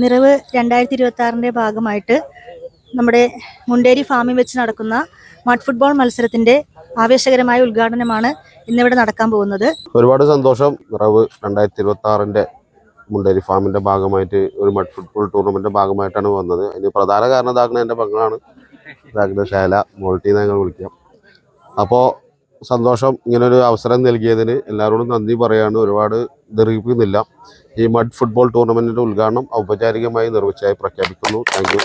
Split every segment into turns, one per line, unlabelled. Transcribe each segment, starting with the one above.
നിറവ് 2026 ഭാഗമായിട്ട് നമ്മുടെ മുണ്ടേരി ഫാമിൽ വെച്ച് നടക്കുന്ന മഡ് ഫുട്ബോൾ മത്സരത്തിന്റെ ആവേശകരമായ ഉദ്ഘാടനമാണ് ഇന്നിവിടെ നടക്കാൻ പോകുന്നത്.
ഒരുപാട് സന്തോഷം. നിറവ് 2026 മുണ്ടേരി ഫാമിന്റെ ഭാഗമായിട്ട് ഒരു മഡ് ഫുട്ബോൾ ടൂർണമെന്റിന്റെ ഭാഗമായിട്ടാണ് വന്നത്. അതിന് പ്രധാന കാരണം ഇതാക്കുന്ന എൻ്റെ മകളാണ്, ഇതാക്കുന്ന ശൈല മോൾട്ടീന്ന് ഞങ്ങൾ വിളിക്കാം. അപ്പോൾ സന്തോഷം, ഇങ്ങനൊരു അവസരം നൽകിയതിന് എല്ലാവരോടും നന്ദി പറയാണ്. ഒരുപാട് ദീർഘിപ്പിക്കുന്നില്ല. ഈ മഡ് ഫുട്ബോൾ ടൂർണമെന്റിന്റെ ഉദ്ഘാടനം ഔപചാരികമായി നിർവഹിച്ചായി പ്രഖ്യാപിക്കുന്നു. Thank you.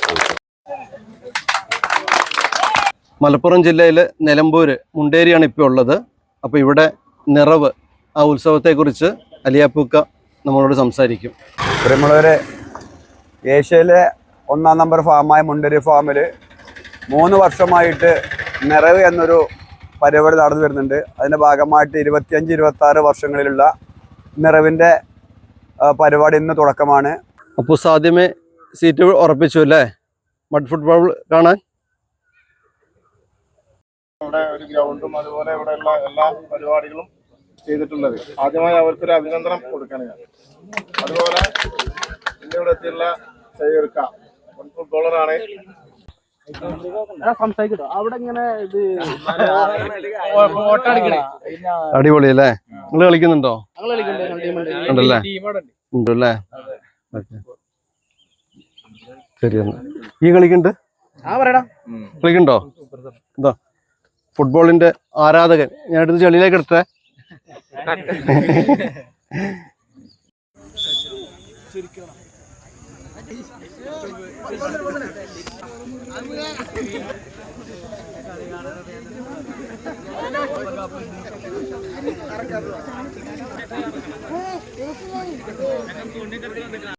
മലപ്പുറം ജില്ലയിലെ നിലമ്പൂര് മുണ്ടേരിയാണ് ഇപ്പോൾ ഉള്ളത്. അപ്പോൾ ഇവിടെ നിറവ് ആ ഉത്സവത്തെക്കുറിച്ച് അലിയാപ്പൂക്ക നമ്മളോട് സംസാരിക്കും.
പ്രിയമുള്ളവരെ, ഏഷ്യയിലെ 1-ാം നമ്പർ ഫാമായ മുണ്ടേരി ഫാമിൽ 3 വർഷമായിട്ട് നിറവ് എന്നൊരു പരിപാടി നടന്നു വരുന്നുണ്ട്. അതിൻ്റെ ഭാഗമായിട്ട് 25-26 വർഷങ്ങളിലുള്ള നിറവിൻ്റെ പരിപാടി ഇന്ന് തുടക്കമാണ്.
അപ്പോൾ സാധ്യമേ സീറ്റ് ഉറപ്പിച്ചു അല്ലേ മഡ് ഫുട്ബോൾ കാണാൻ?
ഇവിടെ ഒരു ഗ്രൗണ്ടും അതുപോലെ ഇവിടെയുള്ള എല്ലാ പരിപാടികളും ചെയ്തിട്ടുള്ളത്. ആദ്യമായി അവർക്കൊരു അഭിനന്ദനം കൊടുക്കുകയാണ്. അതുപോലെ ഇവിടെ എത്തിയുള്ള സൈർക്ക ഫുട്ബോളറാണ്.
അടിപൊളി അല്ലേ? നിങ്ങൾ കളിക്കുന്നുണ്ടോ? ഉണ്ടല്ലേ? ഉണ്ടല്ലേ? ശരിയാണ്. ഈ കളിക്കുന്നുണ്ട്? കളിക്കുന്നുണ്ടോ? എന്താ ഫുട്ബോളിന്റെ ആരാധകൻ. ഞാൻ എടുത്ത് ചെളിയിലേക്ക് എടുത്തേ.